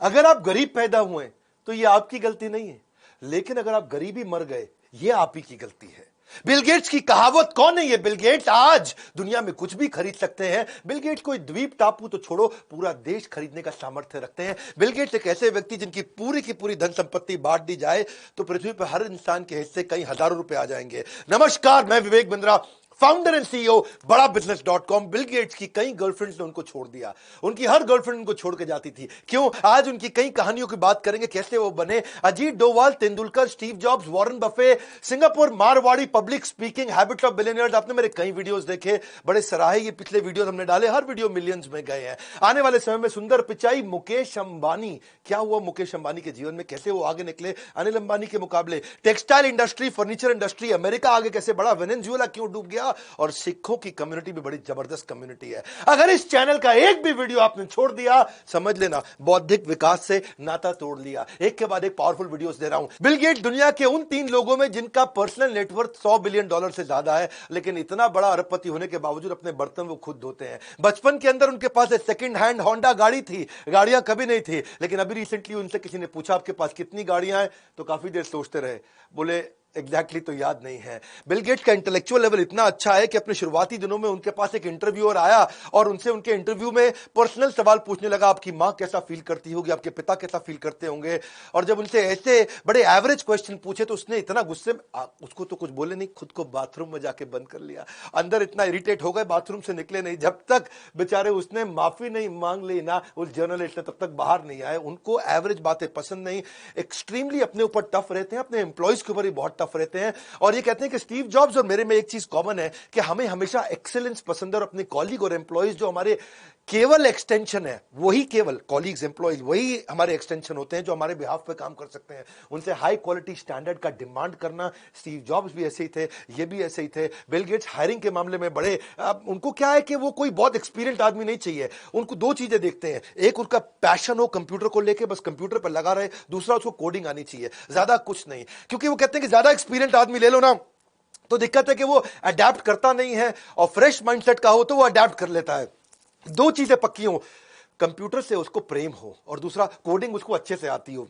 अगर आप गरीब पैदा हुए तो ये आपकी गलती नहीं है, लेकिन अगर आप गरीबी मर गए ये आप ही की गलती है। बिल गेट्स की कहावत कौन है ये? बिल गेट्स आज दुनिया में कुछ भी खरीद सकते हैं। बिल गेट्स कोई द्वीप टापू तो छोड़ो, पूरा देश खरीदने का सामर्थ्य रखते हैं। बिल गेट्स एक ऐसे व्यक्ति जिनकी पूरी की पूरी धन संपत्ति बांट दी जाए तो पृथ्वी पर हर इंसान के हिस्से कई हजारों रुपए आ जाएंगे। नमस्कार, मैं Vivek Bindra, founder and CEO बड़ा बिजनेस.com। बिल गेट्स की कई गर्लफ्रेंड्स ने उनको छोड़ दिया, उनकी हर गर्लफ्रेंड उनको छोड़ के जाती थी। क्यों? आज उनकी कई कहानियों की बात करेंगे, कैसे वो बने। Ajit Doval, Tendulkar, Steve jobs, Warren Buffett, Singapore, Marwari, public speaking, habits of billionaires. आपने मेरे कई वीडियोस देखे, बड़े सराहे ये पिछले वीडियोस हमने डाले, हर वीडियो मिलियंस में गए हैं। आने वाले समय में सुंदर पिचाई, मुकेश अंबानी। क्या हुआ मुकेश अंबानी के जीवन में, कैसे वो आगे निकले अनिल अंबानी के मुकाबले। Textile industry, furniture industry, America आगे कैसे बढ़ा, वेनेजुएला क्यों डूब गया, और सिखों की कम्युनिटी भी बड़ी जबरदस्त कम्युनिटी है। अगर इस चैनल का एक भी वीडियो आपने छोड़ दिया, समझ लेना बौद्धिक विकास से नाता तोड़ लिया। एक के बाद एक पावरफुल वीडियोस दे रहा हूं। बिल गेट्स दुनिया के उन 3 लोगों में जिनका पर्सनल नेटवर्थ $100 बिलियन से ज्यादा है, लेकिन इतना बड़ा अरबपति होने के बावजूद अपने बर्तन वो खुद धोते हैं। बचपन के अंदर उनके पास एक सेकंड हैंड होंडा गाड़ी थी, गाड़ियां कभी नहीं थी, लेकिन अभी रिसेंटली उनसे किसी ने पूछा आपके पास कितनी गाड़ियां हैं, तो काफी देर सोचते रहे, बोले एग्जैक्टली तो याद नहीं है। बिल गेट्स का इंटेलेक्चुअल लेवल इतना अच्छा है कि अपने शुरुआती दिनों में उनके पास एक इंटरव्यूअर आया और उनसे उनके इंटरव्यू में पर्सनल सवाल पूछने लगा, आपकी मां कैसा फील करती होगी, आपके पिता कैसा फील करते होंगे। और जब उनसे ऐसे बड़े एवरेज क्वेश्चन पूछे तो उसने इतना गुस्से में, उसको तो कुछ बोले नहीं, खुद को बाथरूम में जाके बंद कर लिया। अंदर इतना इरिटेट हो गए, बाथरूम से निकले नहीं, जब तक बेचारे उसने माफी नहीं मांग ली ना उस जर्नलिस्ट ने, तब तक बाहर नहीं आए। उनको एवरेज बातें पसंद नहीं, एक्सट्रीमली अपने ऊपर टफ रहते हैं, अपने एम्प्लॉयज के ऊपर भी बहुत टफ रहते हैं। और ये कहते हैं कि स्टीव जॉब्स और मेरे में एक चीज कॉमन है कि हमें हमेशा एक्सीलेंस पसंद है, और अपने कॉलीग और एम्प्लॉयज जो हमारे केवल एक्सटेंशन है, वही केवल कॉलीग्स एम्प्लॉयज वही हमारे एक्सटेंशन होते हैं जो हमारे बिहाफ पे काम कर सकते हैं। उनसे हाई क्वालिटी स्टैंडर्ड का डिमांड करना। स्टीव जॉब्स भी ऐसे ही थे, ये भी ऐसे ही थे। बिल गेट्स हायरिंग के मामले में बड़े, उनको क्या है कि वो कोई बहुत एक्सपीरियंस्ड आदमी नहीं चाहिए, उनको 2 चीजें देखते हैं, एक उनका पैशन हो कंप्यूटर को लेके, बस कंप्यूटर पर लगा रहे, दूसरा उसको कोडिंग आनी चाहिए, ज्यादा कुछ नहीं। क्योंकि वो कहते हैं कि ज्यादा एक्सपीरियंस्ड आदमी ले लो ना तो दिक्कत है कि वो अडेप्ट करता नहीं है, और फ्रेश माइंडसेट का हो तो वो अडेप्ट कर लेता है। 2 चीजें पक्की हो, कंप्यूटर से उसको प्रेम हो और दूसरा कोडिंग उसको अच्छे से आती हो।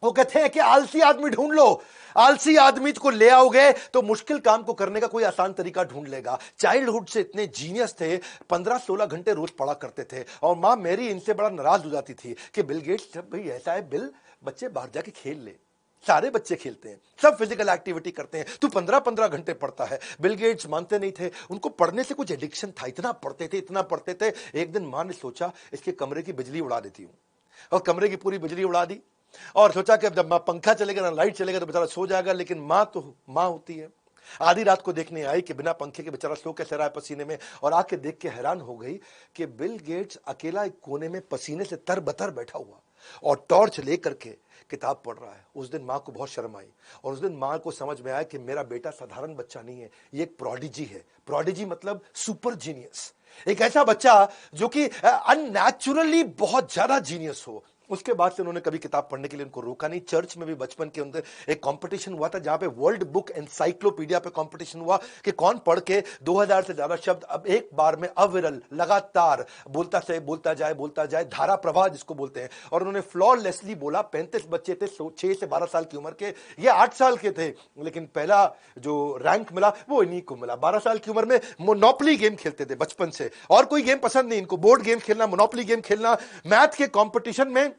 वो कहते हैं कि आलसी आदमी ढूंढ लो, आलसी आदमी को ले आओगे तो मुश्किल काम को करने का कोई आसान तरीका ढूंढ लेगा। चाइल्डहुड से इतने जीनियस थे, 15-16 घंटे रोज पढ़ा करते थे, और मां मेरी इनसे बड़ा नाराज हो जाती थी कि बिल गेट्स, जब भाई ऐसा है बिल, बच्चे बाहर जाके खेल ले, सारे बच्चे खेलते हैं, सब फिजिकल एक्टिविटी करते हैं, तू 15-15 घंटे पढ़ता है। बिल गेट्स मानते नहीं थे, उनको पढ़ने से कुछ एडिक्शन था, इतना पढ़ते थे, इतना पढ़ते थे। एक दिन मां ने सोचा इसके कमरे की बिजली उड़ा देती हूं, और कमरे की पूरी बिजली उड़ा दी, और सोचा कि जब पंखा चलेगा ना लाइट चलेगा तो बेचारा सो जाएगा। लेकिन मां तो मां होती है, आधी रात को देखने आई कि बिना पंखे के बेचारा सो कैसे रहा है पसीने में, और आके देख के हैरान हो गई कि बिल गेट्स अकेला एक कोने में पसीने से तरबतर बैठा हुआ और टॉर्च लेकर के किताब पढ़ रहा है। उस दिन मां को बहुत शर्म आई, और उस दिन मां को समझ में आया कि मेरा बेटा साधारण बच्चा नहीं है, ये एक प्रोडिजी है। प्रोडिजी मतलब सुपर जीनियस, एक ऐसा बच्चा जो कि अननेचुरली बहुत ज्यादा जीनियस हो। उसके बाद से उन्होंने कभी किताब पढ़ने के लिए उनको रोका नहीं। चर्च में भी बचपन के अंदर एक कंपटीशन हुआ था, जहां पे वर्ल्ड बुक एनसाइक्लोपीडिया पे कंपटीशन हुआ कि कौन पढ़ के 2000 से ज्यादा शब्द अब एक बार में अविरल लगातार बोलता जाए, धारा प्रवाह जिसको बोलते हैं। और उन्होंने फ्लॉलेसली बोला। 35 बच्चे थे, 6 से 12 साल की उम्र के, ये 8 साल के थे, लेकिन पहला जो रैंक मिला वो इन्हीं को मिला। 12 साल की उम्र में मोनोपोली गेम खेलते थे बचपन से, और कोई गेम पसंद नहीं इनको, बोर्ड गेम खेलना, मोनोपोली गेम खेलना। मैथ के कॉम्पिटिशन में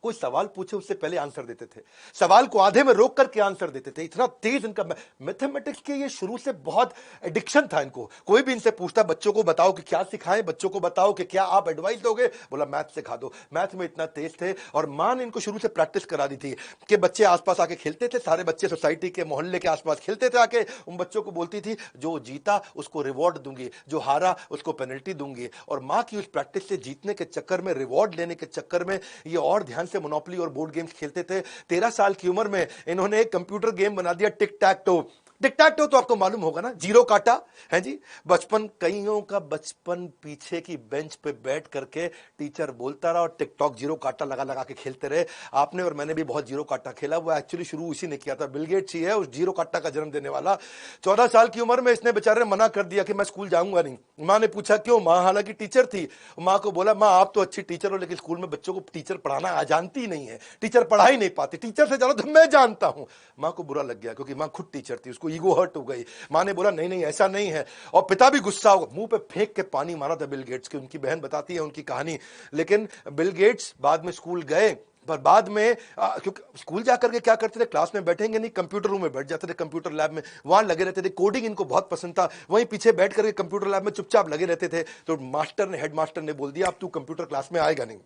कोई सवाल पूछे उससे पहले आंसर देते थे, सवाल को आधे में रोक करके आंसर देते थे, इतना तेज इनका मैथमेटिक्स के ये शुरू से बहुत एडिक्शन था इनको। कोई भी इनसे पूछता बच्चों को बताओ कि क्या सिखाएं, बच्चों को बताओ कि क्या आप एडवाइस दोगे, बोला मैथ सिखा दो। मैथ में इतना तेज थे, और मां ने इनको शुरू से प्रैक्टिस करा दी थी कि बच्चे आसपास आके खेलते थे, सारे बच्चे सोसाइटी के मोहल्ले के आसपास खेलते थे आके, उन बच्चों को बोलती थी जो जीता उसको रिवॉर्ड दूंगी, जो हारा उसको पेनल्टी दूंगी। और मां की उस प्रैक्टिस से जीतने के चक्कर में, रिवॉर्ड लेने के चक्कर में ये और ध्यान से मोनोपोली और बोर्ड गेम्स खेलते थे। 13 साल की उम्र में इन्होंने एक कंप्यूटर गेम बना दिया, टिक टैक टो। टिक-टैक-टो तो आपको मालूम होगा ना, जीरो काटा है जी। बचपन, कईयों का बचपन पीछे की बेंच पे बैठ करके टीचर बोलता रहा और टिक-टॉक जीरो काटा लगा लगा के खेलते रहे। आपने और मैंने भी बहुत जीरो काटा खेला। वो एक्चुअली शुरू उसी ने किया था, बिल गेट्स ही है उस जीरो काटा का जन्म देने वाला। 14 साल की उम्र में इसने बेचारे ने मना कर दिया कि मैं स्कूल जाऊंगा नहीं। माँ ने पूछा क्यों? माँ हालांकि टीचर थी। माँ को बोला, माँ आप तो अच्छी टीचर हो लेकिन स्कूल में बच्चों को टीचर पढ़ाना जानती नहीं है, टीचर पढ़ा ही नहीं पाती, टीचर से ज्यादा तो मैं जानता हूं। माँ को बुरा लग गया क्योंकि माँ खुद टीचर थी, उसको ईगो हर्ट हो गई। माँ ने बोला नहीं नहीं ऐसा नहीं है, और पिता भी गुस्सा हो, मुंह पे फेंक के पानी मारा था बिल गेट्स की। उनकी बहन बताती है उनकी कहानी। लेकिन बिल गेट्स बाद में स्कूल गए, पर बाद में क्योंकि स्कूल जाकर के क्या करते थे, क्लास में बैठेंगे नहीं, कंप्यूटर रूम में बैठ जाते थे, कंप्यूटर लैब में वहां लगे रहते थे। कोडिंग इनको बहुत पसंद था, वहीं पीछे बैठ करके कंप्यूटर लैब में चुपचाप लगे रहते थे। तो मास्टर ने, हेड मास्टर ने बोल दिया अब तू कंप्यूटर क्लास में आएगा नहीं,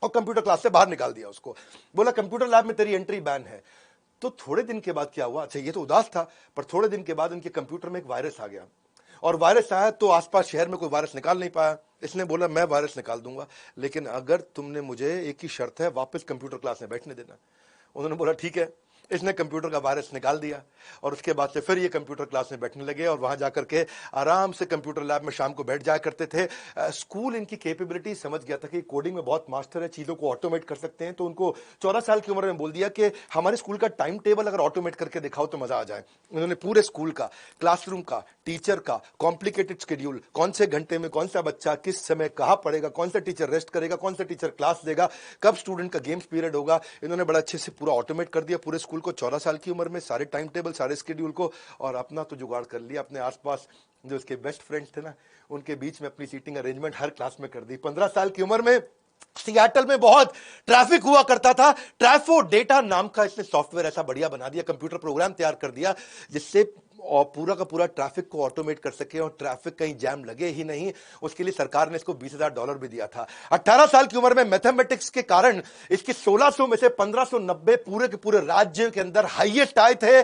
और कंप्यूटर क्लास से बाहर निकाल दिया उसको। बोला कंप्यूटर लैब में तेरी एंट्री बैन है। तो थोड़े दिन के बाद क्या हुआ, अच्छा ये तो उदास था, पर थोड़े दिन के बाद उनके कंप्यूटर में एक वायरस आ गया, और वायरस आया तो आसपास शहर में कोई वायरस निकाल नहीं पाया। इसने बोला मैं वायरस निकाल दूंगा, लेकिन अगर तुमने मुझे, एक ही शर्त है, वापस कंप्यूटर क्लास में बैठने देना। उन्होंने बोला ठीक है। इसने कंप्यूटर का वायरस निकाल दिया, और उसके बाद से फिर ये कंप्यूटर क्लास में बैठने लगे, और वहां जाकर के आराम से कंप्यूटर लैब में शाम को बैठ जाया करते थे। स्कूल इनकी कैपेबिलिटी समझ गया था कि कोडिंग में बहुत मास्टर है, चीजों को ऑटोमेट कर सकते हैं। तो उनको 14 साल की उम्र में बोल दिया कि हमारे स्कूल का टाइम टेबल अगर ऑटोमेट करके दिखाओ तो मजा आ जाए। उन्होंने पूरे स्कूल का, क्लासरूम का, टीचर का कॉम्प्लिकेटेड शेड्यूल, कौन से घंटे में कौन सा बच्चा किस समय कहां पढ़ेगा, कौन सा टीचर रेस्ट करेगा, कौन सा टीचर क्लास देगा, कब स्टूडेंट का गेम्स पीरियड होगा, इन्होंने बड़ा अच्छे से पूरा ऑटोमेट कर दिया पूरे स्कूल को 14 साल की उम्र में, सारे टाइम टेबल, सारे शेड्यूल को। और अपना तो जुगाड़ कर लिया, अपने आसपास जो उसके बेस्ट फ्रेंड्स थे ना, उनके बीच में अपनी सीटिंग अरेंजमेंट हर क्लास में कर दी। 15 साल की उम्र में सियाटल में बहुत ट्रैफिक हुआ करता था। ट्रैफो डेटा नाम का इसने सॉफ्टवेयर ऐसा बढ़िया बना दिया, कंप्यूटर प्रोग्राम तैयार कर दिया, जिससे और पूरा का पूरा ट्रैफिक को ऑटोमेट कर सके और ट्रैफिक कहीं जैम लगे ही नहीं। उसके लिए सरकार ने इसको $20,000 भी दिया था। 18 साल की उम्र में मैथमेटिक्स के कारण इसके 1600 में से 1590 पूरे के पूरे राज्य के अंदर हाईएस्ट आए थे।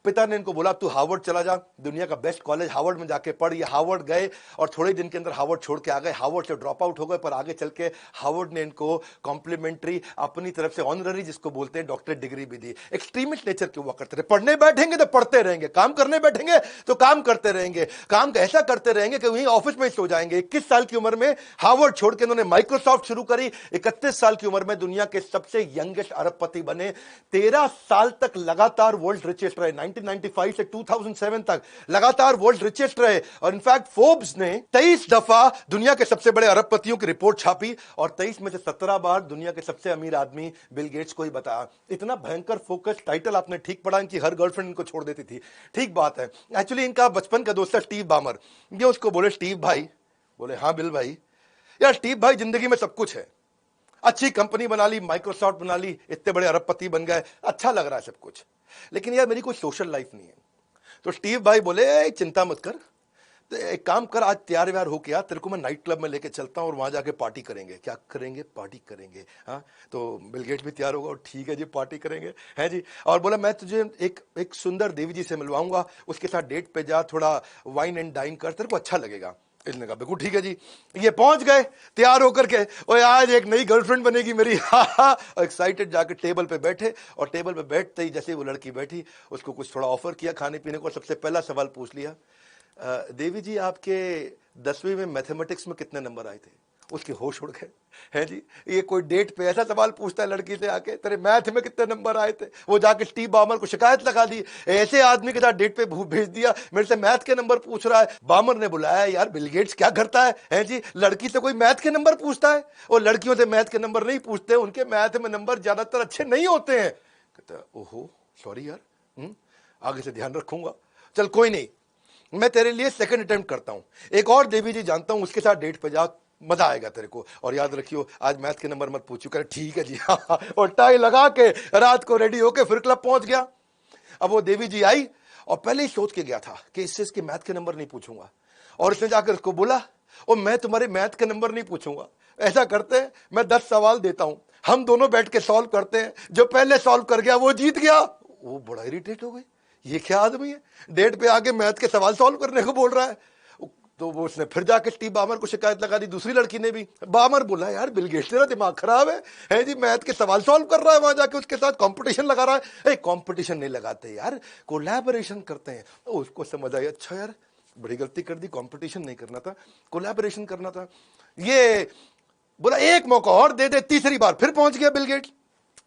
पिता ने इनको बोला तू हार्वर्ड चला जा, दुनिया का बेस्ट कॉलेज हार्वर्ड में जाके पढ़। ये हार्वर्ड गए और थोड़े दिन के अंदर हार्वर्ड छोड़ के आ गए। हार्वर्ड से ड्रॉप आउट हो गए, पर आगे चल के हार्वर्ड ने इनको कॉम्प्लीमेंट्री अपनी तरफ से ऑनररी, जिसको बोलते हैं डॉक्टरेट डिग्री भी दी। एक्सट्रीमिस्ट नेचर के हुआ करते थे, पढ़ने बैठेंगे तो पढ़ते रहेंगे, काम करने बैठेंगे तो काम करते रहेंगे, काम ऐसा करते रहेंगे कि वहीं ऑफिस में सो जाएंगे। 21 साल की उम्र में हार्वर्ड छोड़ के इन्होंने माइक्रोसॉफ्ट शुरू करी। 31 साल की उम्र में दुनिया के सबसे यंगेस्ट अरबपति बने। 13 साल तक लगातार वर्ल्ड रिचेस्ट रहे। 1995 से 2007 तक लगातार वर्ल्ड रिचेस्ट रहे। और इनफैक्ट फोर्ब्स ने 23 दफा दुनिया के सबसे बड़े अरबपतियों की रिपोर्ट छापी, और 23 में से 17 बार दुनिया के सबसे अमीर आदमी बिल गेट्स को ही बताया। इतना भयंकर फोकस टाइटल आपने ठीक पढ़ा, इनकी हर गर्लफ्रेंड इनको छोड़ देती थी। ठीक बात है। एक्चुअली इनका बचपन का दोस्त था स्टीव बामर। ये उसको बोले स्टीव भाई, बोले हाँ बिल भाई। यार स्टीव भाई जिंदगी में सब कुछ है, अच्छी कंपनी बना ली, माइक्रोसॉफ्ट बना ली, इतने बड़े अरबपति बन गए, अच्छा लग रहा है सब कुछ, लेकिन यार मेरी कोई सोशल लाइफ नहीं है। तो स्टीव भाई बोले चिंता मत कर, तो एक काम कर, आज तैयार व्यार होके आ, तेरे को मैं नाइट क्लब में लेके चलता हूँ और वहां जाके पार्टी करेंगे। क्या करेंगे? पार्टी करेंगे। हाँ, तो बिल गेट्स भी तैयार होगा और ठीक है जी पार्टी करेंगे, है जी। और बोला मैं तुझे एक सुंदर देवी जी से मिलवाऊंगा, उसके साथ डेट पे जा, थोड़ा वाइन एंड डाइन कर, तेरे को अच्छा लगेगा। इसने कहा बिल्कुल ठीक है जी। ये पहुंच गए तैयार होकर के, और आज एक नई गर्लफ्रेंड बनेगी मेरी, हा हा, एक्साइटेड। जाकर टेबल पे बैठे, और टेबल पे बैठते ही जैसे वो लड़की बैठी, उसको कुछ थोड़ा ऑफर किया खाने पीने को। सबसे पहला सवाल पूछ लिया, देवी जी आपके 10वीं में मैथमेटिक्स में कितने नंबर आए थे? उसके होश उड़ गए, है जी। ये कोई डेट पे ऐसा सवाल पूछता है लड़की से आके, तेरे मैथ में कितने नंबर आए थे? वो जाके स्टीव बामर को शिकायत लगा दी, ऐसे आदमी के साथ डेट पे भेज दिया, मेरे से मैथ के नंबर पूछ रहा है। बामर ने बुलाया, यार बिल गेट्स क्या करता है जी, लड़की से कोई मैथ के नंबर पूछता है? और लड़कियों से मैथ के नंबर नहीं पूछते, उनके मैथ में नंबर ज्यादातर अच्छे नहीं होते हैं। कहता ओहो सॉरी यार, आगे से ध्यान रखूंगा। चल कोई नहीं, मैं तेरे लिए सेकंड अटेम्प्ट करता हूं, एक और देवी जी जानता हूं, उसके साथ डेट पे जा, मजा आएगा तेरे को, और याद रखियो आज मैथ के नंबर मत पूछियो। करे ठीक है जी, हाँ। और टाई लगा के रात को रेडी होके फिर क्लब पहुंच गया। अब वो देवी जी आई, और पहले ही सोच के गया था कि इससे इसके मैथ के नंबर नहीं पूछूंगा, और इसने जाकर उसको बोला, और मैं तुम्हारे मैथ के नंबर नहीं पूछूंगा, ऐसा करते हैं मैं 10 सवाल देता हूं, हम दोनों बैठ के सॉल्व करते हैं, जो पहले सॉल्व कर गया वो जीत गया। वो बड़ा इरिटेट हो गई, ये क्या आदमी है, डेट पे आके मैथ के सवाल सॉल्व करने को बोल रहा है। तो वो उसने फिर जाके स्टीव बामर को शिकायत लगा दी, दूसरी लड़की ने भी। बामर बोला यार बिल गेट्स तेरा दिमाग खराब है जी, मैथ के सवाल सॉल्व कर रहा है वहां जाके, उसके साथ कंपटीशन लगा रहा है। कंपटीशन नहीं लगाते यार, कोलैबोरेशन करते हैं। तो उसको समझ आई, अच्छा यार बड़ी गलती कर दी, कंपटीशन नहीं करना था, कोलैबोरेशन करना था। ये बोला एक मौका और दे दे, तीसरी बार फिर पहुंच गया बिल गेट्स।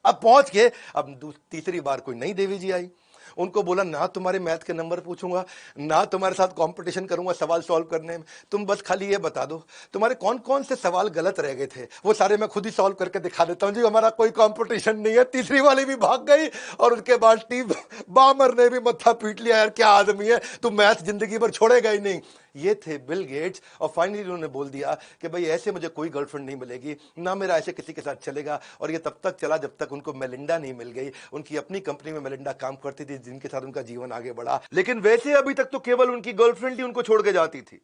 अब पहुंच के अब तीसरी बार कोई नई देवी जी आई, उनको बोला ना तुम्हारे मैथ के नंबर पूछूंगा, ना तुम्हारे साथ कंपटीशन करूंगा सवाल सॉल्व करने में, तुम बस खाली ये बता दो तुम्हारे कौन कौन से सवाल गलत रह गए थे, वो सारे मैं खुद ही सॉल्व करके दिखा देता हूं जी, हमारा कोई कंपटीशन नहीं है। तीसरी वाली भी भाग गई और उसके बाद स्टीव बामर ने भी मत्था पीट लिया, यार क्या आदमी है, तुम मैथ जिंदगी भर छोड़ेगा ही नहीं। ये थे बिल गेट्स। और फाइनली उन्होंने बोल दिया कि भाई ऐसे मुझे कोई गर्लफ्रेंड नहीं मिलेगी, ना मेरा ऐसे किसी के साथ चलेगा। और ये तब तक चला जब तक उनको मेलिंडा नहीं मिल गई। उनकी अपनी कंपनी में मेलिंडा काम करती थी, जिनके साथ उनका जीवन आगे बढ़ा। लेकिन वैसे अभी तक तो केवल उनकी गर्लफ्रेंड ही उनको छोड़ के जाती थी,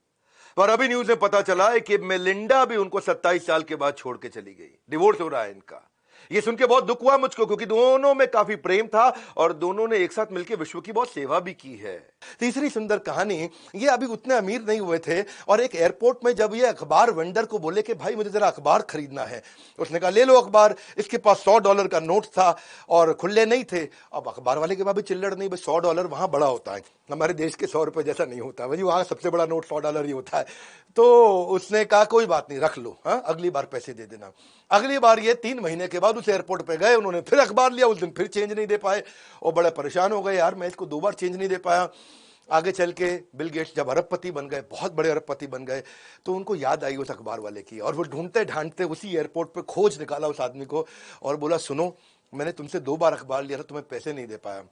पर अभी न्यूज में पता चला है कि मेलिंडा भी उनको 27 साल के बाद छोड़ के चली गई, डिवोर्स हो रहा है इनका। ये सुन के बहुत दुख हुआ मुझको, क्योंकि दोनों में काफी प्रेम था और दोनों ने एक साथ मिलकर विश्व की बहुत सेवा भी की है। तीसरी सुंदर कहानी, ये अभी उतने अमीर नहीं हुए थे और एक एयरपोर्ट में जब ये अखबार वेंडर को बोले कि भाई मुझे जरा अखबार खरीदना है, उसने कहा ले लो अखबार। इसके पास $100 का नोट था और खुले नहीं थे। अब अखबार वाले के पास भी चिल्लड़ नहीं, बस $100 वहां बड़ा होता है, हमारे देश के 100 रुपए जैसा नहीं होता भाई, वहां सबसे बड़ा नोट $100 ही होता है। तो उसने कहा कोई बात नहीं रख लो, हाँ अगली बार पैसे दे देना। अगली बार ये 3 महीने के बाद उस एयरपोर्ट पे गए, उन्होंने फिर अखबार लिया, उस दिन फिर चेंज नहीं दे पाए और बड़े परेशान हो गए, यार मैं इसको 2 बार चेंज नहीं दे पाया। आगे चल के बिल गेट्स जब अरबपति बन गए, बहुत बड़े अरबपति बन गए, तो उनको याद आई उस अखबार वाले की और वो ढूंढते ढांढते उसी एयरपोर्ट पे खोज निकाला उस आदमी को और बोला सुनो मैंने तुमसे 2 बार अखबार लिया था, तुम्हें पैसे नहीं दे पाया।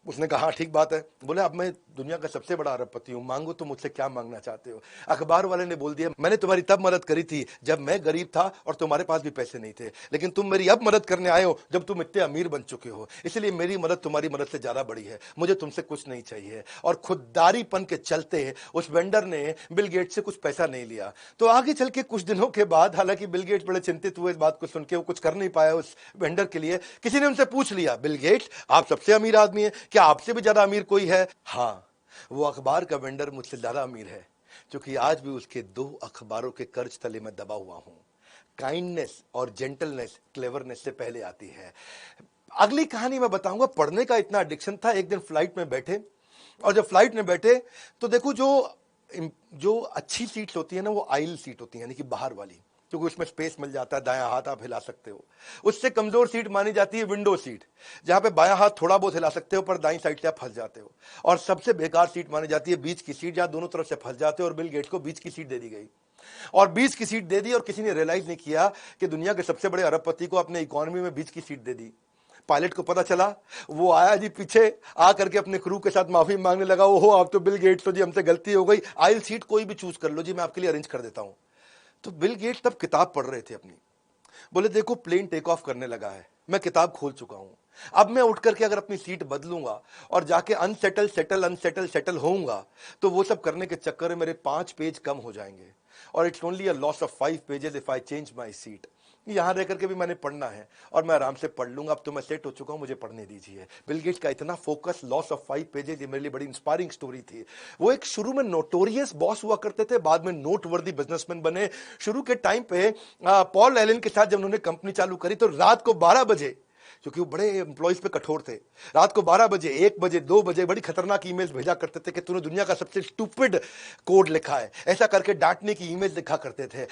उसने कहा हाँ ठीक बात है। बोले अब मैं दुनिया का सबसे बड़ा अरबपति हूं, मांगो तो मुझसे क्या मांगना चाहते हो। अखबार वाले ने बोल दिया मैंने तुम्हारी तब मदद करी थी जब मैं गरीब था और तुम्हारे पास भी पैसे नहीं थे, लेकिन तुम मेरी अब मदद करने आए हो जब तुम इतने अमीर बन चुके हो, इसलिए मेरी मदद तुम्हारी मदद से ज्यादा बड़ी है, मुझे तुमसे कुछ नहीं चाहिए। और खुददारीपन के चलते उस वेंडर ने बिल गेट्स से कुछ पैसा नहीं लिया। तो आगे चल के कुछ दिनों के बाद, हालांकि बिल गेट्स बड़े चिंतित हुए इस बात को सुन के, वो कुछ कर नहीं पाया उस वेंडर के लिए। किसी ने उनसे पूछ लिया बिल गेट्स आप सबसे अमीर आदमी है, क्या आपसे भी ज्यादा अमीर कोई है? हाँ वो अखबार का वेंडर मुझसे ज्यादा अमीर है, क्योंकि आज भी उसके 2 अखबारों के कर्ज तले में दबा हुआ हूं। काइंडनेस और जेंटलनेस क्लेवरनेस से पहले आती है। अगली कहानी मैं बताऊंगा। पढ़ने का इतना एडिक्शन था, एक दिन फ्लाइट में बैठे और जब फ्लाइट में बैठे तो देखो जो अच्छी सीट्स होती है ना वो आइल सीट होती है, यानी कि बाहर वाली, क्योंकि उसमें स्पेस मिल जाता है, दायां हाथ आप हिला सकते हो। उससे कमजोर सीट मानी जाती है विंडो सीट, जहां पे बायां हाथ थोड़ा बहुत हिला सकते हो पर दाईं साइड से आप फंस जाते हो। और सबसे बेकार सीट मानी जाती है बीच की सीट, जहां दोनों तरफ से फंस जाते हो। और बिल गेट्स को बीच की सीट दे दी गई और बीच की सीट दे दी और किसी ने रियलाइज नहीं किया कि दुनिया के सबसे बड़े अरबपति को अपने इकोनॉमी में बीच की सीट दे दी। पायलट को पता चला, वो आया जी पीछे आ करके अपने क्रू के साथ माफी मांगने लगा, ओहो आप तो बिल गेट्स हो जी, हमसे गलती हो गई, आइल सीट कोई भी चूज कर लो जी, मैं आपके लिए अरेंज कर देता हूं। तो बिल गेट्स तब किताब पढ़ रहे थे अपनी। बोले देखो प्लेन टेक ऑफ करने लगा है, मैं किताब खोल चुका हूं, अब मैं उठ करके अगर अपनी सीट बदलूंगा और जाके अनसेटल सेटल होऊंगा तो वो सब करने के चक्कर में मेरे 5 पेज कम हो जाएंगे और it's only a loss of 5 pages if I change my seat. यहां रह करके भी मैंने पढ़ना है और मैं आराम से पढ़ लूंगा, अब तो मैं सेट हो चुका हूं, मुझे पढ़ने दीजिए। बिल गेट्स का इतना फोकस, लॉस ऑफ 5 पेजेस, ये मेरे लिए बड़ी इंस्पायरिंग स्टोरी थी। वो एक शुरू में नोटोरियस बॉस हुआ करते थे, बाद में नोटवर्दी बिजनेसमैन बने। शुरू के टाइम पे पॉल एलन के साथ जब उन्होंने कंपनी चालू करी तो रात को 12 बजे, क्योंकि वो बड़े एम्प्लॉइज पे कठोर थे, रात को 12 बजे 1 बजे 2 बजे बड़ी खतरनाक ईमेल्स भेजा करते थे कि तूने दुनिया का सबसे स्टूपिड कोड लिखा है, ऐसा करके डांटने की ईमेल लिखा करते थे।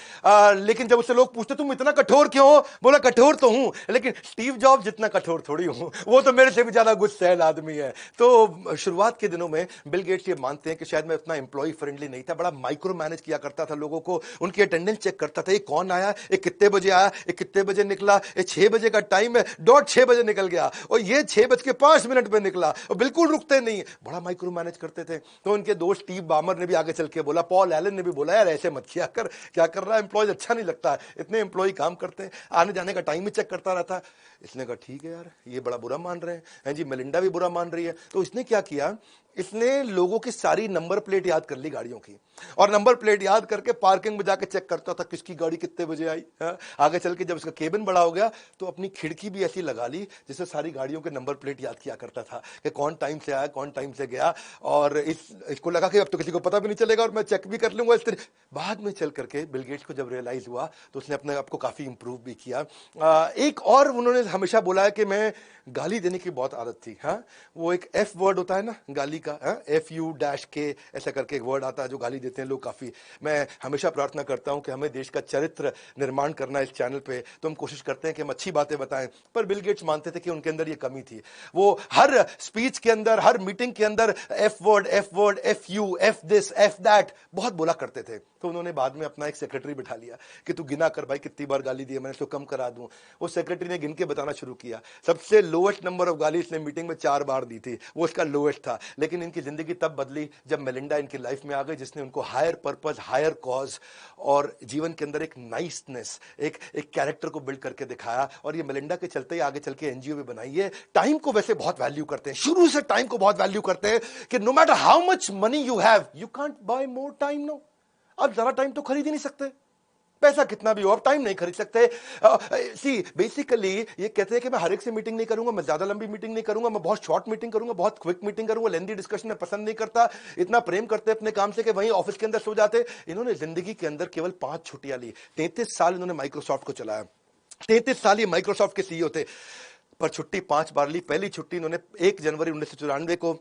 लेकिन जब उससे लोग पूछते तुम इतना कठोर क्यों हो, बोला कठोर तो हूं लेकिन स्टीव जॉब जितना कठोर थोड़ी हूं, वो तो मेरे से भी ज्यादा गुस्सैल आदमी है। तो शुरुआत के दिनों में बिल गेट्स ये मानते हैं कि शायद मैं उतना एम्प्लॉय फ्रेंडली नहीं था, बड़ा माइक्रो मैनेज किया करता था लोगों को, उनकी अटेंडेंस चेक करता था, ये कौन आया, ये कितने बजे आया, ये कितने बजे निकला, ये 6 बजे का टाइम है, 6 बजे निकल गया और ये 6:05 पे निकला और बिल्कुल रुकते नहीं, बड़ा माइक्रो मैनेज करते थे। तो उनके दोस्त स्टीव बामर ने भी आगे चल के बोला, पॉल एलन ने भी बोला यार ऐसे मत किया कर, क्या कर रहा है, एम्प्लॉय अच्छा नहीं लगता है, इतने एम्प्लॉय काम करते हैं, आने जाने का टाइम ही चेक करता रहता है। इसने कहा ठीक है यार ये बड़ा बुरा मान रहे हैं जी, मेलिंडा भी बुरा मान रही है। तो इसने क्या किया, इसने लोगों की सारी नंबर प्लेट याद कर ली गाड़ियों की, और नंबर प्लेट याद करके पार्किंग में जाके चेक करता था किसकी गाड़ी कितने बजे आई। आगे चल के जब इसका केबिन बड़ा हो गया तो अपनी खिड़की भी ऐसी लगा ली जिससे सारी गाड़ियों के नंबर प्लेट याद किया करता था कि कौन टाइम से आया कौन टाइम से गया, और इसको लगा कि अब तो किसी को पता भी नहीं चलेगा और मैं चेक भी कर लूंगा इस तरह। बाद में चल करके बिल गेट्स को जब रियलाइज हुआ तो उसने अपने आप को काफी इंप्रूव भी किया। एक और उन्होंने हमेशा बोला है कि मैं गाली देने की बहुत आदत थी। हाँ, वो एक एफ वर्ड होता है ना गाली का, FU-K ऐसा करके एक वर्ड आता है जो गाली देते हैं लोग काफी। मैं हमेशा प्रार्थना करता हूं कि हमें देश का चरित्र निर्माण करना इस चैनल पे, तो हम कोशिश करते हैं कि हम अच्छी बातें बताएं, पर बिल गेट्स मानते थे कि उनके अंदर ये कमी थी। वो हर स्पीच के अंदर, हर मीटिंग के अंदर F word, FU, F this, F that बहुत बोला करते थे। तो उन्होंने बाद में अपना एक सेक्रेटरी बिठा लिया कि तू गिना कर भाई कितनी बार गाली दी है, मैंने इसको कम करा दूं। वो सेक्रेटरी ने गिन के बताना शुरू किया। सबसे लोएस्ट नंबर ऑफ गाली इसने मीटिंग में 4 बार दी थी, वो इसका लोएस्ट था। लेकिन इनकी जिंदगी तब बदली जब मेलिंडा इनकी लाइफ में आ गई, जिसने उनको हायर पर्पस, हायर कॉज और जीवन के अंदर एक नाइसनेस, एक कैरेक्टर को बिल्ड करके दिखाया। और ये मेलिंडा के चलते ही आगे चल के एनजीओ भी बनाई है। टाइम को वैसे बहुत वैल्यू करते हैं, शुरू से टाइम को बहुत वैल्यू करते हैं कि no matter how much money you have, you can't buy more time. No, आप जरा टाइम तो खरीद ही नहीं सकते, पैसा कितना भी हो, आप टाइम नहीं खरीद सकते। सी बेसिकली ये कहते हैं कि मैं हर एक से मीटिंग नहीं करूंगा, मैं ज्यादा लंबी मीटिंग नहीं करूंगा, मैं बहुत शॉर्ट मीटिंग करूंगा, बहुत क्विक मीटिंग करूंगा, लेंदी डिस्कशन में पसंद नहीं करता। इतना प्रेम करते अपने काम से कि वहीं ऑफिस के अंदर सो जाते। इन्होंने जिंदगी के अंदर केवल 5 छुट्टियां ली। 33 साल इन्होंने माइक्रोसॉफ्ट को चलाया, 33 साल ये माइक्रोसॉफ्ट के सीईओ थे, पर छुट्टी 5 बार ली। पहली छुट्टी इन्होंने 1 जनवरी 1994 को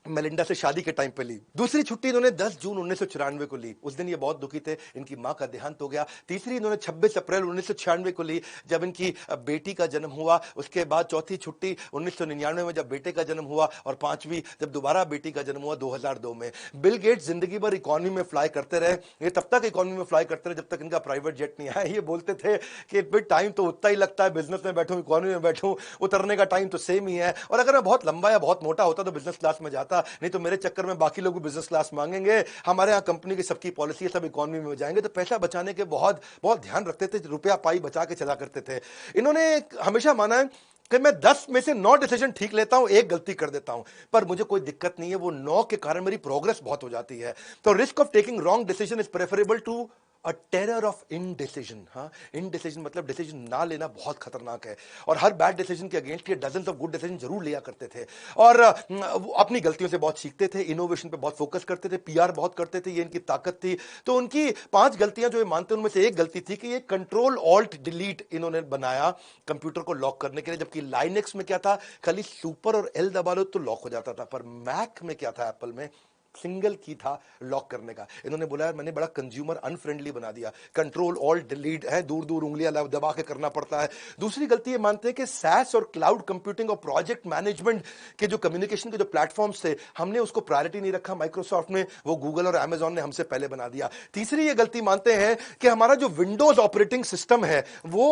मेलिंडा से शादी के टाइम पे ली। दूसरी छुट्टी इन्होंने 10 जून 1994 को ली, उस दिन ये बहुत दुखी थे, इनकी मां का देहांत हो गया। तीसरी इन्होंने 26 अप्रैल 1996 को ली जब इनकी बेटी का जन्म हुआ। उसके बाद चौथी छुट्टी 1999 में जब बेटे का जन्म हुआ, और पांचवी जब दोबारा बेटी का जन्म हुआ 2002 में। बिल गेट्स जिंदगी भर इकोनॉमी में फ्लाई करते रहे। ये तब तक इकोनॉमी में फ्लाई करते रहे जब तक इनका प्राइवेट जेट नहीं आया। ये बोलते थे कि टाइम तो उतना ही लगता है, बिजनेस में बैठूं इकोनॉमी में बैठूं, उतरने का टाइम तो सेम ही है। और अगर मैं बहुत लंबा या बहुत मोटा होता तो बिजनेस क्लास में जाता, नहीं तो मेरे चक्कर में बाकी लोग भी बिजनेस क्लास मांगेंगे। हमारे यहाँ कंपनी की सबकी पॉलिसी है, सब इकोनॉमी में जाएंगे। तो पैसा बचाने के बहुत बहुत ध्यान रखते थे, रुपया पाई बचा के चला करते थे। इन्होंने हमेशा माना है कि मैं 10 में से 9 डिसीजन ठीक लेता हूं, 1 गलती कर देता हूं, पर मुझे कोई दिक्कत नहीं है, वो 9 के कारण मेरी प्रोग्रेस बहुत हो जाती है। तो risk of taking wrong decision is preferable to a terror of indecision. हाँ, इनडिसीजन मतलब डिसीजन ना लेना बहुत खतरनाक है, और हर बैड डिसीजन के अगेंस्ट ये डजन्स ऑफ गुड डिसीजन जरूर लिया करते थे। और अपनी गलतियों से बहुत सीखते थे, इनोवेशन पे बहुत फोकस करते थे, पीआर बहुत करते थे, ये इनकी ताकत थी। तो उनकी 5 गलतियां जो ये मानते हैं उनमें से एक गलती थी कि ये कंट्रोल ऑल्ट डिलीट इन्होंने बनाया कंप्यूटर को लॉक करने के लिए। जबकि लाइनेक्स में क्या था, खाली सुपर और एल दबा लो तो लॉक हो जाता था, पर मैक में क्या था, एप्पल में सिंगल की था लॉक करने का। इन्होंने बोला मैंने बड़ा कंज्यूमर अनफ्रेंडली बना दिया, कंट्रोल ऑल्ट डिलीट है, दूर दूर उंगलियां दबा के करना पड़ता है। दूसरी गलती ये मानते हैं कि सैस और क्लाउड कंप्यूटिंग और प्रोजेक्ट मैनेजमेंट के जो कम्युनिकेशन के जो प्लेटफॉर्म्स थे, हमने उसको प्रायोरिटी नहीं रखा माइक्रोसॉफ्ट में, वो गूगल और अमेजॉन ने हमसे पहले बना दिया। तीसरी ये गलती मानते हैं कि हमारा जो विंडोज ऑपरेटिंग सिस्टम है वो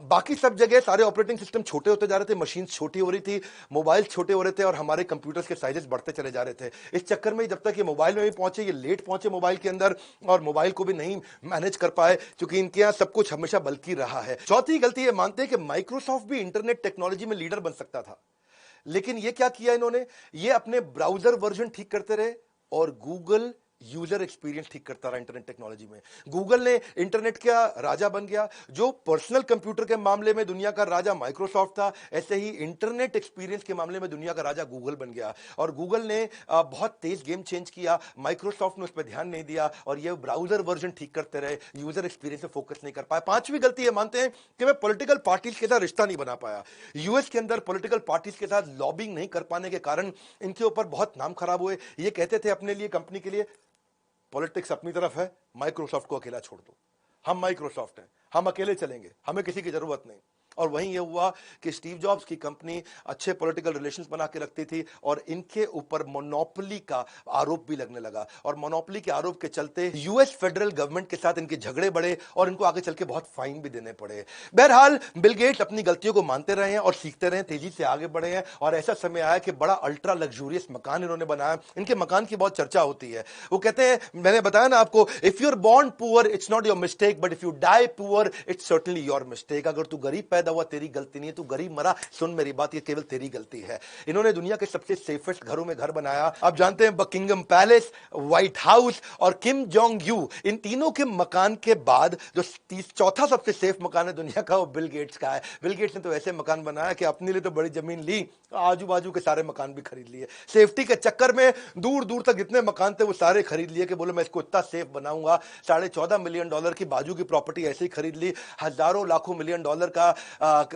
बाकी सब जगह सारे ऑपरेटिंग सिस्टम छोटे होते जा रहे थे, मशीन छोटी हो रही थी, मोबाइल छोटे हो रहे थे, और हमारे कंप्यूटर्स के साइजेस बढ़ते चले जा रहे थे। इस चक्कर में जब तक ये मोबाइल में भी पहुंचे, ये लेट पहुंचे मोबाइल के अंदर, और मोबाइल को भी नहीं मैनेज कर पाए, क्योंकि इनके यहां सब कुछ हमेशा बल्कि रहा है। चौथी गलती ये मानते हैं कि माइक्रोसॉफ्ट भी इंटरनेट टेक्नोलॉजी में लीडर बन सकता था, लेकिन ये क्या किया इन्होंने, ये अपने ब्राउजर वर्जन ठीक करते रहे और गूगल यूजर एक्सपीरियंस ठीक करता रहा इंटरनेट टेक्नोलॉजी में। गूगल ने इंटरनेट का राजा बन गया। जो पर्सनल कंप्यूटर के मामले में दुनिया का राजा माइक्रोसॉफ्ट था, ऐसे ही इंटरनेट एक्सपीरियंस के मामले में दुनिया का राजा गूगल बन गया। और गूगल ने बहुत तेज गेम चेंज किया, माइक्रोसॉफ्ट ने उस पर ध्यान नहीं दिया, और ये ब्राउजर वर्जन ठीक करते रहे, यूजर एक्सपीरियंस पे फोकस नहीं कर पाए। पांचवी गलती ये मानते हैं कि मैं पॉलिटिकल पार्टीज के साथ रिश्ता नहीं बना पाया। यूएस के अंदर पॉलिटिकल पार्टीज के साथ लॉबिंग नहीं कर पाने के कारण इनके ऊपर बहुत नाम खराब हुए। ये कहते थे अपने लिए, कंपनी के लिए, पॉलिटिक्स अपनी तरफ है, माइक्रोसॉफ्ट को अकेला छोड़ दो, हम माइक्रोसॉफ्ट हैं, हम अकेले चलेंगे, हमें किसी की जरूरत नहीं। और वहीं यह हुआ कि स्टीव जॉब्स की कंपनी अच्छे पॉलिटिकल रिलेशंस बना के रखती थी, और इनके ऊपर मोनोपोली का आरोप भी लगने लगा, और मोनोपोली के आरोप के चलते यूएस फेडरल गवर्नमेंट के साथ इनके झगड़े बढ़े, और इनको आगे चल के बहुत फाइन भी देने पड़े। बहरहाल बिल गेट्स अपनी गलतियों को मानते रहे हैं और सीखते रहे, तेजी से आगे बढ़े हैं, और ऐसा समय आया कि बड़ा अल्ट्रा लग्जूरियस मकान इन्होंने बनाया। इनके मकान की बहुत चर्चा होती है। वो कहते हैं, मैंने बताया ना आपको, if you are born poor it's not your mistake, but if you die poor it's certainly your mistake. अगर तू गरीब पैदा पैदा हुआ तेरी गलती नहीं है, तू गरीब मरा, सुन मेरी बात, ये केवल तेरी गलती है। इन्होंने दुनिया के सबसे सेफेस्ट घरों में घर बनाया। आप जानते हैं बकिंगम पैलेस, व्हाइट हाउस और किम जोंग यू, इन तीनों के मकान के बाद जो चौथा सबसे सेफ मकान है दुनिया का, वो बिल गेट्स का है। बिल गेट्स ने तो ऐसे मकान बनाया कि अपने लिए तो बड़ी जमीन ली, आजू बाजू के सारे मकान भी खरीद लिए। सेफ्टी के चक्कर में दूर दूर तक जितने मकान थे वो सारे खरीद लिए कि बोले मैं इसको इतना सेफ बनाऊंगा। $14.5 मिलियन की बाजू की प्रॉपर्टी ऐसे ही खरीद ली। हजारों लाखों $मिलियन का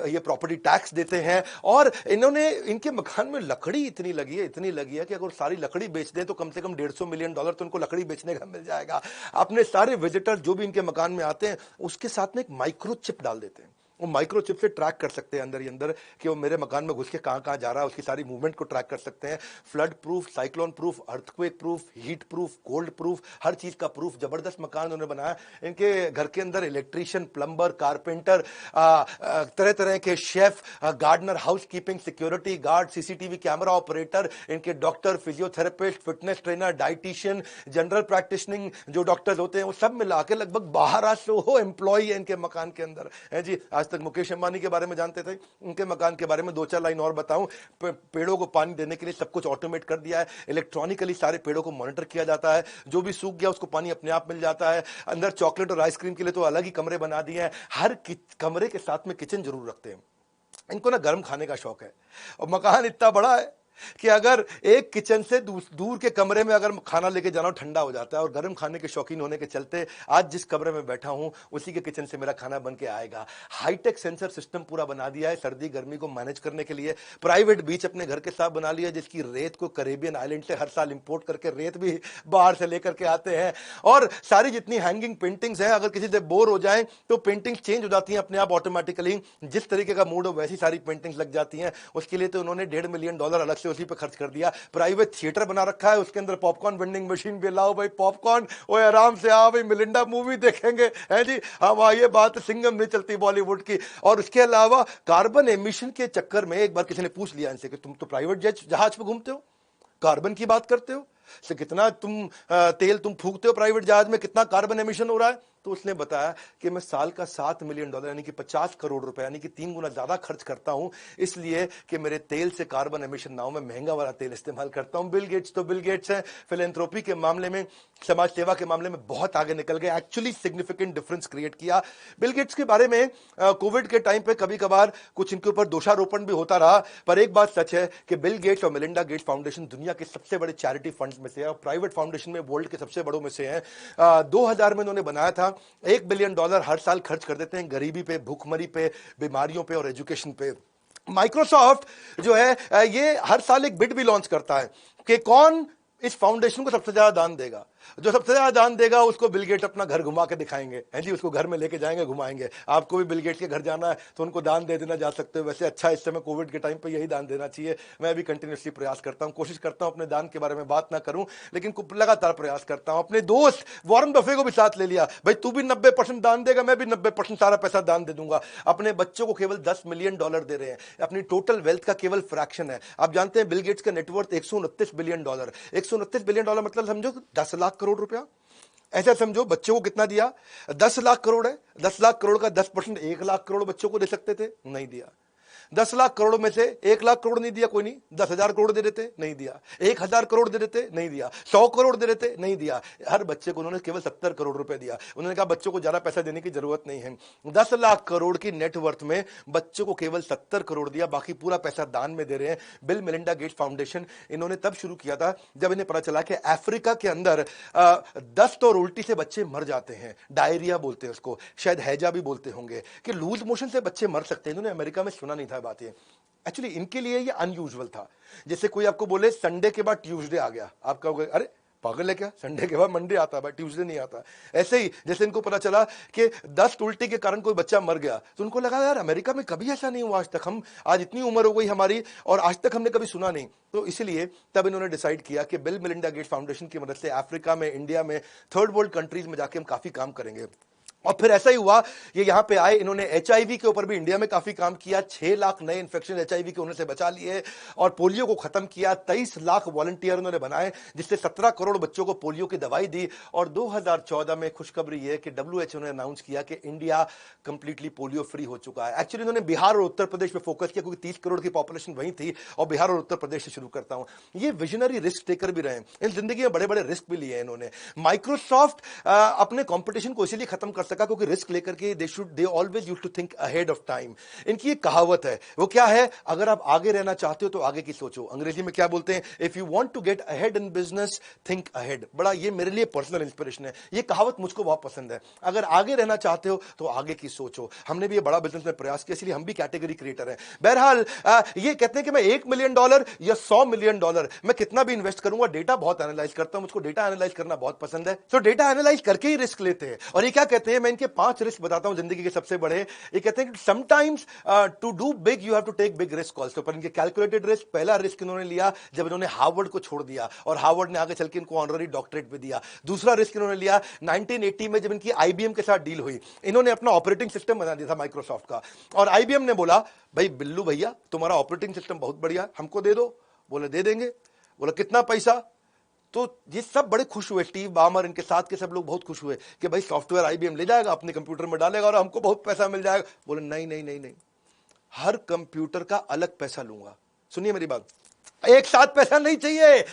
ये प्रॉपर्टी टैक्स देते हैं। और इन्होंने, इनके मकान में लकड़ी इतनी लगी है कि अगर सारी लकड़ी बेच दें तो कम से कम $150 मिलियन तो उनको लकड़ी बेचने का मिल जाएगा। अपने सारे विजिटर जो भी इनके मकान में आते हैं उसके साथ में एक माइक्रो चिप डाल देते हैं। वो माइक्रो चिप से ट्रैक कर सकते हैं अंदर ही अंदर कि वो मेरे मकान में घुस के कहां जा रहा है, उसकी सारी मूवमेंट को ट्रैक कर सकते हैं। Flood proof, cyclone proof, earthquake proof, heat proof, cold proof, हर चीज का प्रूफ। जबरदस्त मकान उन्होंने बनाया। इनके घर के अंदर इलेक्ट्रीशियन, प्लम्बर, कारपेंटर, तरह तरह के chef, gardener, house keeping, security guard, CCTV camera operator, इनके doctor, physiotherapist, fitness trainer, dietitian, general practitioning जो डॉक्टर्स होते हैं वो सब मिला के लगभग 1200 एम्प्लॉई है इनके मकान के अंदर है जी। आज तक मुकेश अंबानी के बारे में जानते थे, उनके मकान के बारे में 2-4 लाइन और बताऊं। पेड़ों को पानी देने के लिए सब कुछ ऑटोमेट कर दिया है। इलेक्ट्रॉनिकली सारे पेड़ों को मॉनिटर किया जाता है। जो भी सूख गया उसको पानी अपने आप मिल जाता है। अंदर चॉकलेट और आइसक्रीम के लिए तो अलग ही कमरे बना दिए हैं। हर कमरे के साथ में किचन जरूर रखते हैं। इनको ना गर्म खाने का शौक है और मकान इतना बड़ा है कि अगर एक किचन से दूर के कमरे में अगर खाना लेके जाना हो ठंडा हो जाता है। और गर्म खाने के शौकीन होने के चलते आज जिस कमरे में बैठा हूं उसी के किचन से मेरा खाना बन के आएगा। हाईटेक सेंसर सिस्टम पूरा बना दिया है सर्दी गर्मी को मैनेज करने के लिए। प्राइवेट बीच अपने घर के साथ बना लिया जिसकी रेत को कैरेबियन आइलैंड से हर साल इंपोर्ट करके रेत भी बाहर से लेकर के आते हैं। और सारी जितनी हैंगिंग पेंटिंग्स हैं, अगर किसी से बोर हो जाए तो पेंटिंग्स चेंज हो जाती हैं अपने आप ऑटोमेटिकली। जिस तरीके का मूड हो वैसी सारी पेंटिंग्स लग जाती हैं। उसके लिए तो उन्होंने $1.5 मिलियन अलग से उसी पे खर्च कर दिया। प्राइवेट थिएटर बना रखा है, उसके अंदर पॉपकॉर्न वेंडिंग मशीन भी। लाओ भाई पॉपकॉर्न, ओए आराम से आओ भाई, मिलिंडा मूवी देखेंगे है जी। हम ये बात सिंगम नहीं चलती बॉलीवुड की। और उसके अलावा कार्बन एमिशन के चक्कर में एक बार किसी ने पूछ लिया इनसे कि तुम तो प्राइवेट जहाज पे घूमते हो, कार्बन की बात करते हो, से कितना तुम तेल तुम फूकते हो प्राइवेट जहाज में, कितना कार्बन एमिशन हो रहा है। तो उसने बताया कि मैं साल का $7 मिलियन यानी कि 50 करोड़ रुपए यानी कि 3 गुना ज्यादा खर्च करता हूं, इसलिए कि मेरे तेल से कार्बन एमिशन ना हो, मैं महंगा वाला तेल इस्तेमाल करता हूं। बिल गेट्स तो बिल गेट्स है, फिलैंथ्रोपी के मामले में, समाज सेवा के मामले में बहुत आगे निकल गए, एक्चुअली सिग्निफिकेंट डिफरेंस क्रिएट किया। बिल गेट्स के बारे में कोविड के टाइम पे कभी कभार कुछ इनके ऊपर दोषारोपण भी होता रहा, पर एक बात सच है कि बिल गेट्स और मेलिंडा गेट्स फाउंडेशन दुनिया के सबसे बड़े चैरिटी फंड्स में से है और प्राइवेट फाउंडेशन में वर्ल्ड के सबसे बड़ों में से है। 2000 में उन्होंने बनाया था। $1 बिलियन हर साल खर्च कर देते हैं गरीबी पे, भूखमरी पे, बीमारियों पे और एजुकेशन पे। माइक्रोसॉफ्ट जो है ये हर साल एक बिड भी लॉन्च करता है कि कौन इस फाउंडेशन को सबसे ज्यादा दान देगा। जो सबसे ज्यादा दान देगा उसको बिल गेट्स अपना घर घुमा के दिखाएंगे हैं जी, उसको घर में लेके जाएंगे, घुमाएंगे। आपको भी बिल गेट्स के घर जाना है तो उनको दान दे देना जा सकते हो। वैसे अच्छा इस समय कोविड के टाइम पे यही दान देना चाहिए। मैं भी कंटिन्यूसली प्रयास करता हूं, कोशिश करता हूं अपने दान के बारे में बात ना करूं, लेकिन लगातार प्रयास करता हूं। अपने दोस्त वॉरेन बफे को भी साथ ले लिया, भाई तू भी 90% दान देगा, मैं भी 90% सारा पैसा दान दे दूंगा। अपने बच्चों को केवल $10 मिलियन दे रहे हैं, अपनी टोटल वेल्थ का केवल फ्रैक्शन है। आप जानते हैं बिल गेट्स का नेटवर्थ $129 बिलियन। $129 बिलियन मतलब समझो 10 लाख करोड़ रुपया। ऐसा समझो बच्चों को कितना दिया, 10 लाख करोड़ है। 10 लाख करोड़ का 10% 1 लाख करोड़ बच्चों को दे सकते थे, नहीं दिया। 10 लाख करोड़ में से 1 लाख करोड़ नहीं दिया, कोई नहीं। 10,000 करोड़ दे देते, नहीं दिया। 1,000 करोड़ दे देते, नहीं दिया। 100 करोड़ दे देते, नहीं दिया। हर बच्चे को उन्होंने केवल 70 करोड़ रुपए दिया। उन्होंने कहा बच्चों को ज्यादा पैसा देने की जरूरत नहीं है। 10 लाख करोड़ की नेटवर्थ में बच्चों को केवल 70 करोड़ दिया, बाकी पूरा पैसा दान में दे रहे हैं। बिल मेलिंडा गेट्स फाउंडेशन इन्होंने तब शुरू किया था जब इन्हें पता चला कि अफ्रीका के अंदर दस्त और उल्टी से बच्चे मर जाते हैं। डायरिया बोलते हैं उसको, शायद हैजा भी बोलते होंगे, कि लूज मोशन से बच्चे मर सकते हैं। इन्होंने अमेरिका में सुना नहीं था बात ये। एक्चुअली इनके लिए ये अनयूजुअल था। जैसे कोई आपको बोले संडे के बाद ट्यूसडे आ गया, आप कहोगे अरे पागल है क्या, संडे के बाद मंडे आता है, ट्यूसडे नहीं आता। ऐसे ही जैसे इनको पता चला कि दस्त उल्टी के कारण कोई बच्चा मर गया तो उनको लगा यार अमेरिका में कभी ऐसा नहीं हुआ आज तक, हम आज इतनी उम्र हो गई हमारी और आज तक हमने कभी सुना नहीं। तो इसलिए तब इन्होंने डिसाइड किया कि बिल मेलिंडा गेट्स फाउंडेशन की मदद से अफ्रीका में, इंडिया में, थर्ड वर्ल्ड कंट्रीज में जाके हम काफी काम करेंगे। और फिर ऐसा ही हुआ, ये यहां पे आए, इन्होंने एचआईवी के ऊपर भी इंडिया में काफी काम किया, 6 लाख नए इन्फेक्शन एचआईवी के होने से बचा लिए, और पोलियो को खत्म किया, 23 लाख वॉलंटियर उन्होंने बनाए, जिससे 17 करोड़ बच्चों को पोलियो की दवाई दी। और 2014 में खुशखबरी है कि डब्ल्यूएचओ ने अनाउंस किया कि इंडिया कंप्लीटली पोलियो फ्री हो चुका है। एक्चुअली इन्होंने बिहार और उत्तर प्रदेश पे फोकस किया, क्योंकि 30 करोड़ की पॉपुलेशन वहीं थी, और बिहार और उत्तर प्रदेश से शुरू करता हूं। ये विजनरी रिस्क टेकर भी रहे हैं, इन जिंदगी में बड़े बड़े रिस्क भी लिए हैं इन्होंने। माइक्रोसॉफ्ट अपने कंपटीशन को इसीलिए खत्म कर सका क्योंकि रिस्क लेकर के they always used to think ahead of time. इनकी एक कहावत है, वो क्या है, अगर आप आगे रहना चाहते हो तो आगे की सोचो। अंग्रेजी में क्या बोलते हैं, if you want to get ahead in business think ahead. बड़ा ये मेरे लिए पर्सनल इंस्पिरेशन है, ये कहावत मुझको बहुत पसंद है। अगर आगे रहना चाहते हो तो आगे की सोचो। हमने भी ये बड़ा बिजनेस में प्रयास किया, इसलिए हम भी कैटेगरी क्रिएटर हैं। बहरहाल ये कहते हैं कि मैं $1 मिलियन या $100 मिलियन मैं कितना भी इन्वेस्ट करूंगा, डेटा बहुत एनालाइज करता हूं, मुझको डेटा एनालाइज करना बहुत पसंद है। तो डेटा एनालाइज करके ही रिस्क लेते हैं। और ये क्या कहते हैं, मैं इनके 5 रिस्क बताता हूं जिंदगी के सबसे बड़े। ये कहते हैं कि sometimes to do big you have to take big risk also. पर इनके कैलकुलेटेड रिस्क, पहला रिस्क इन्होंने लिया जब इन्होंने हार्वर्ड को छोड़ दिया, और हार्वर्ड ने आगे चल के इनको ऑनररी डॉक्टरेट भी दिया। दूसरा रिस्क इन्होंने लिया 1980 में जब इनकी आईबीएम के साथ डील हुई। इन्होंने अपना ऑपरेटिंग सिस्टम बना दिया था माइक्रोसॉफ्ट का, और आईबीएम ने बोला, भाई बिल्लू भैया तुम्हारा ऑपरेटिंग सिस्टम बहुत बढ़िया, हमको दे दो। बोले दे देंगे। बोला कितना पैसा? तो ये सब बड़े खुश हुए, स्टीव बामर, इनके साथ के सब लोग बहुत खुश हुए कि भाई सॉफ्टवेयर आईबीएम ले जाएगा, अपने कंप्यूटर में डालेगा और हमको बहुत पैसा मिल जाएगा। बोले नहीं नहीं नहीं नहीं, हर कंप्यूटर का अलग पैसा लूंगा। सुनिए मेरी बात, एक साथ पैसा नहीं चाहिए।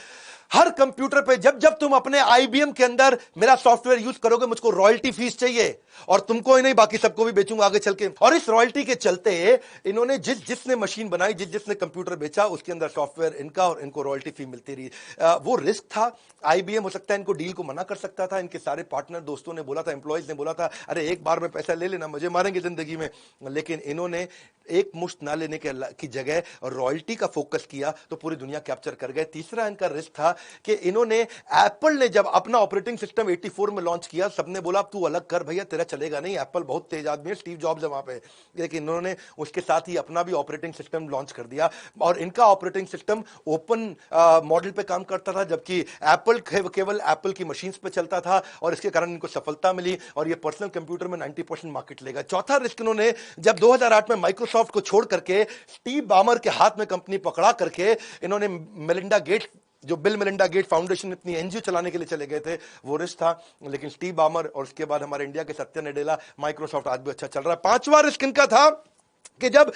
हर कंप्यूटर पे जब जब तुम अपने आईबीएम के अंदर मेरा सॉफ्टवेयर यूज करोगे, मुझको रॉयल्टी फीस चाहिए, और तुमको ही नहीं बाकी सबको भी बेचूंगा आगे चल के। और इस रॉयल्टी के चलते इन्होंने जिसने मशीन बनाई, जिसने कंप्यूटर बेचा, उसके अंदर सॉफ्टवेयर इनका, और इनको रॉयल्टी फी मिलती रही। वो रिस्क था। आईबीएम हो सकता है इनको डील को मना कर सकता था, इनके सारे पार्टनर दोस्तों ने बोला था, एम्प्लॉयज ने बोला था, अरे एक बार में पैसा ले लेना, मुझे मारेंगे जिंदगी में। लेकिन इन्होंने एक मुश्त ना लेने की जगह रॉयल्टी का फोकस किया, तो पूरी दुनिया कैप्चर कर गए। तीसरा इनका रिस्क था कि इन्होंने, एप्पल ने जब अपना ऑपरेटिंग सिस्टम 84 में लॉन्च किया, सबने बोला तू अलग कर भैया, तेरा चलेगा नहीं, एप्पल बहुत तेज आदमी है, स्टीव जॉब्स है वहां पे। लेकिन इन्होंने उसके साथ ही अपना भी ऑपरेटिंग सिस्टम लॉन्च कर दिया, और इनका ऑपरेटिंग सिस्टम ओपन मॉडल पे काम करता था, जबकि एप्पल केवल एप्पल की मशीन्स पे चलता था, और इसके कारण इनको सफलता मिली, और ये पर्सनल कंप्यूटर में 90% मार्केट लेगा। चौथा रिस्क इन्होंने, जब 2008 में माइक्रोसॉफ्ट को छोड़ करके स्टीव बामर के हाथ में कंपनी पकड़ा करके, इन्होंने मेलिंडा गेट्स, जो बिल मेलिंडा गेट फाउंडेशन इतनी एनजीओ चलाने के लिए चले गए थे, वो रिस्क था। लेकिन स्टीव बामर और उसके बाद हमारे इंडिया के सत्या नडेला, माइक्रोसॉफ्ट आज भी अच्छा चल रहा है। पांचवा रिस्क इनका था कि जब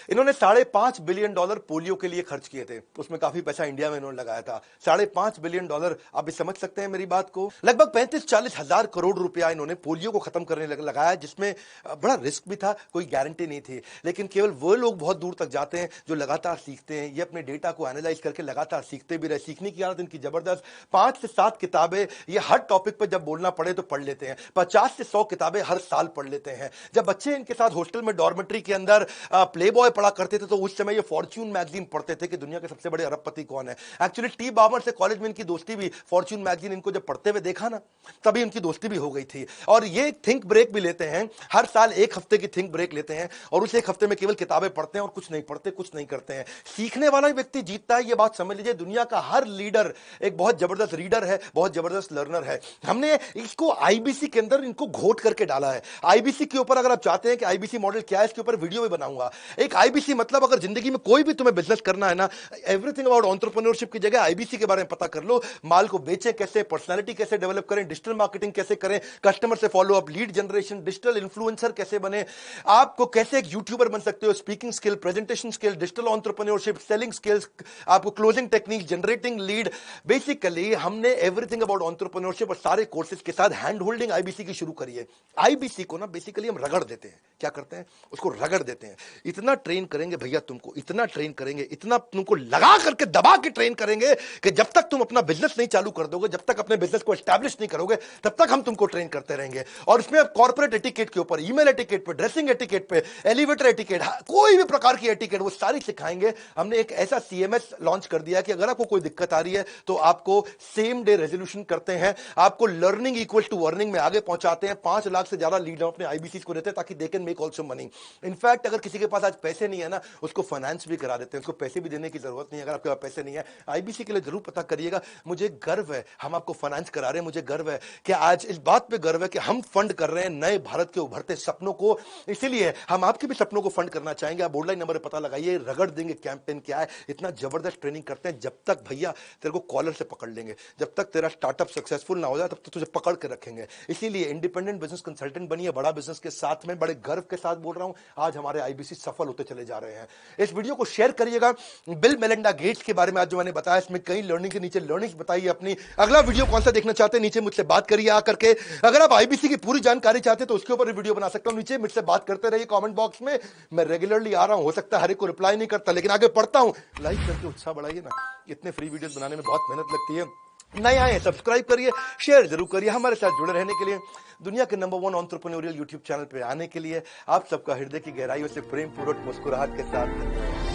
इन्होंने $5.5 बिलियन पोलियो के लिए खर्च किए थे, उसमें काफी पैसा इंडिया में इन्होंने लगाया था। $5.5 बिलियन, आप भी समझ सकते हैं मेरी बात को। लगभग 35-40 हजार करोड़ रुपया इन्होंने पोलियो को खत्म करने लगाया, जिसमें बड़ा रिस्क भी था, कोई गारंटी नहीं थी। लेकिन केवल वो लोग बहुत दूर तक जाते हैं जो लगातार सीखते हैं। ये अपने डेटा को एनालाइज करके लगातार सीखते भी रहे। सीखने की आदत इनकी जबरदस्त। 5 से 7 किताबें ये हर टॉपिक पर जब बोलना पड़े तो पढ़ लेते हैं। 50 से 100 किताबें हर साल पढ़ लेते हैं। जब बच्चे इनके साथ हॉस्टल में डॉर्मेट्री के अंदर प्ले बॉय पढ़ा करते थे, तो उस समय ये फॉर्च्यून मैगजीन पढ़ते थे कि दुनिया के सबसे बड़े अरबपति कौन है। एक्चुअली टी बामर से कॉलेज में इनकी दोस्ती भी, फॉर्च्यून मैगजीन इनको जब पढ़ते हुए देखा ना, तभी इनकी दोस्ती भी हो गई थी। और ये थिंक ब्रेक भी लेते हैं, हर साल 1 हफ्ते की थिंक ब्रेक लेते हैं, और उस 1 हफ्ते में केवल किताबें पढ़ते हैं और कुछ नहीं पढ़ते, कुछ नहीं करते हैं। सीखने वाला व्यक्ति जीतता है, ये बात समझ लीजिए। दुनिया का हर लीडर एक बहुत जबरदस्त रीडर है, बहुत जबरदस्त लर्नर है। हमने इसको आईबीसी के अंदर इनको घोट करके डाला है। आईबीसी के ऊपर, अगर आप चाहते हैं कि आईबीसी मॉडल क्या है, इसके ऊपर वीडियो भी बनाऊंगा। एक आईबीसी मतलब, अगर जिंदगी में कोई भी तुम्हें बिजनेस करना है ना, एवरीथिंग अबाउट एंटरप्रेन्योरशिप की जगह आईबीसी के बारे में पता कर लो। माल को बेचें कैसे, पर्सनालिटी कैसे डेवलप करें, डिजिटल मार्केटिंग कैसे करें, कस्टमर से follow up, lead generation, digital influencer कैसे बने, आपको कैसे एक यूट्यूबर बन सकते हो, speaking skill, presentation skill, digital entrepreneurship, selling skills, आपको closing technique, generating lead. Basically हमने एवरीथिंग अबाउट एंटरप्रेन्योरशिप और सारे कोर्सेज के साथ हैंड होल्डिंग आईबीसी की शुरू करी है। आईबीसी को ना बेसिकली हम रगड़ देते हैं। क्या करते हैं, उसको रगड़ देते हैं। इतना ट्रेन करेंगे भैया तुमको, इतना ट्रेन करेंगे, इतना तुमको लगा करके दबा के ट्रेन करेंगे कि जब तक तुम अपना बिजनेस नहीं चालू कर दोगे, जब तक अपने बिजनेस को एस्टैब्लिश नहीं करोगे, तब तक हम तुमको ट्रेन करते रहेंगे। और इसमें कॉर्पोरेट एटिकेट के ऊपर, ईमेल एटिकेट पे, ड्रेसिंग एटिकेट पे, एलिवेटर एटिकेट, कोई भी प्रकार की एटिकेट, वो सारी सिखाएंगे। हमने एक ऐसा सीएमएस लॉन्च कर दिया कि अगर आपको कोई दिक्कत आ रही है तो आपको सेम डे रेजोल्यूशन करते हैं, आपको लर्निंग इक्वल टू अर्निंग में आगे पहुंचाते हैं। 5 लाख से ज्यादा लीड अपने आईबीसी को देते हैं ताकि they can make also money. In fact अगर अगर किसी के पास आज पैसे नहीं है ना, उसको फाइनेंस भी करा देते हैं, उसको पैसे भी देने की जरूरत नहीं है। अगर आपके पास पैसे नहीं है, आईबीसी के लिए जरूर पता करिएगा। मुझे गर्व है हम आपको फाइनेंस करा रहे हैं, मुझे गर्व है कि आज इस बात पे गर्व है कि हम फंड कर रहे हैं नए भारत के उभरते सपनों को। इसीलिए हम आपके भी सपनों को फंड करना चाहेंगे। आप ऑनलाइन नंबर पर पता लगाइए, रगड़ देंगे कैंपेन क्या है। इतना जबरदस्त ट्रेनिंग करते हैं, जब तक भैया तेरे को कॉलर से पकड़ लेंगे, जब तक तेरा स्टार्टअप सक्सेसफुल ना हो जाए तब तक तुझे पकड़ के रखेंगे। इसीलिए इंडिपेंडेंट बिजनेस कंसल्टेंट बनिए, बड़ा बिजनेस के साथ में बड़े गर्व के साथ बोल रहा हूं, आज हमारे आईबीसी सफल होते चले जा रहे हैं। इस वीडियो को शेयर करिएगा। बिल मेलिंडा गेट्स के बारे में आज जो मैंने बताया, इसमें कई लर्निंग के नीचे लर्निंग्स बताइए अपनी। अगला वीडियो कौन सा देखना चाहते हैं नीचे मुझसे बात करिए आकर के। अगर आप आईबीसी की पूरी जानकारी चाहते हैं तो उसके ऊपर वीडियो बना सकता हूं, नीचे मुझसे बात करते रहिए कमेंट बॉक्स में। मैं रेगुलरली आ रहा हूं, हो सकता है हर एक को रिप्लाई नहीं करता, लेकिन आगे पढ़ता हूं। लाइक करके उत्साह बढ़ाइए ना, इतने फ्री वीडियोस बनाने में बहुत मेहनत लगती है। नए आए सब्सक्राइब करिए, शेयर जरूर करिए। हमारे साथ जुड़े रहने के लिए, दुनिया के नंबर 1 एंटरप्रेन्योरियल यूट्यूब चैनल पे आने के लिए आप सबका हृदय की गहराइयों से प्रेम पूर्वक मुस्कुराहट के साथ